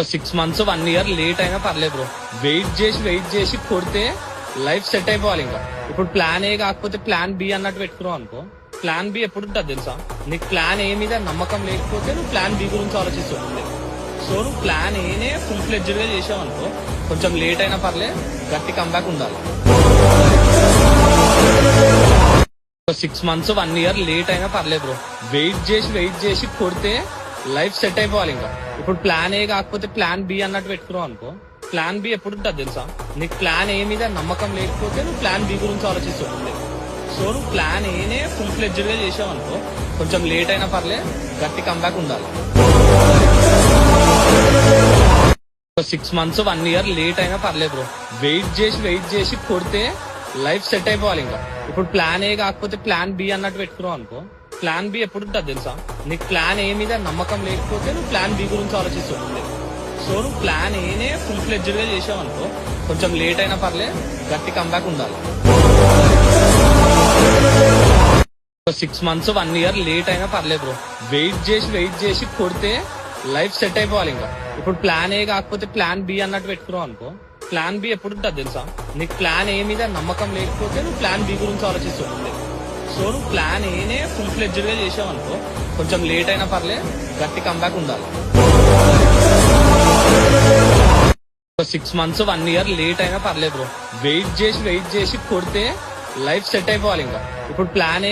6 months 1 year late అయినా పర్లేదు bro. Wait చేసి కొడితే లైఫ్ సెట్ అయిపోవాలి. ఇంకా ఇప్పుడు ప్లాన్ ఏ కాకపోతే ప్లాన్ బి అన్నట్టు పెట్టుకున్నావు అనుకో, ప్లాన్ బి ఎప్పుడు ఉంటుంది తెలుసా? నీకు ప్లాన్ ఏ మీద నమ్మకం లేకపోతే నువ్వు ప్లాన్ బి గురించి ఆలోచిస్తుంది. సో నువ్వు ప్లాన్ ఏనే ఫుల్ ఫ్లెడ్జ్డ్ గా చేసావు అనుకో, కొంచెం లేట్ అయినా పర్లే, గట్టి కంబ్యాక్ ఉండాలి. 6 months 1 year లేట్ అయినా పర్లేదు బ్రో. వెయిట్ చేసి కొడితే లైఫ్ సెట్ అయిపోవాలి. ఇంకా ఇప్పుడు ప్లాన్ ఏ కాకపోతే ప్లాన్ బి అన్నట్టు పెట్టుకున్నావు అనుకో, ప్లాన్ బి ఎప్పుడు ఉంటుంది తెలుసా? నీకు ప్లాన్ ఏ మీద నమ్మకం లేకపోతే నువ్వు ప్లాన్ బి గురించి ఆలోచిస్తుంది. సో నువ్వు ప్లాన్ ఏనే ఫుల్ ఫ్లెడ్జ్డ్ గా చేసావు అనుకో, కొంచెం లేట్ అయినా పర్లే, గట్టి కంబ్యాక్ ఉండాలి. 6 months 1 year లేట్ అయినా పర్లేదు బ్రో. వెయిట్ చేసి కొడితే లైఫ్ సెట్ అయిపోవాలి. ఇంకా ఇప్పుడు ప్లాన్ ఏ కాకపోతే ప్లాన్ బి అన్నట్టు పెట్టుకున్నావు అనుకో, ప్లాన్ బి ఎప్పుడు ఉంటుంది తెలుసా? నీకు ప్లాన్ ఏ మీద నమ్మకం లేకపోతే నువ్వు ప్లాన్ బి గురించి ఆలోచిస్తుంది. సో నువ్వు ప్లాన్ ఏనే ఫుల్ ఫ్లెడ్జ్డ్ గా చేసావు అనుకో, కొంచెం లేట్ అయినా పర్లే, గట్టి కంబ్యాక్ ఉండాలి. 6 months 1 year లేట్ అయినా పర్లేదు బ్రో. వెయిట్ చేసి కొడితే లైఫ్ సెట్ అయిపోవాలి. ఇంకా ఇప్పుడు ప్లాన్ ఏ కాకపోతే ప్లాన్ బి అన్నట్టు పెట్టుకున్నావు అనుకో, ప్లాన్ బి ఎప్పుడు ఉంటుంది తెలుసా? నీకు ప్లాన్ ఏ మీద నమ్మకం లేకపోతే నువ్వు ప్లాన్ బి గురించి ఆలోచిస్తుంది. సో నువ్వు ప్లాన్ ఏనే ఫుల్ ఫ్లెడ్జ్డ్ గా చేసావు అనుకో, కొంచెం లేట్ అయినా పర్లే, గట్టి కంబ్యాక్ ఉండాలి. 6 months 1 year లేట్ అయినా పర్లేదు బ్రో. వెయిట్ చేసి కొడితే లైఫ్ సెట్ అయిపోవాలి. ఇంకా ఇప్పుడు ప్లాన్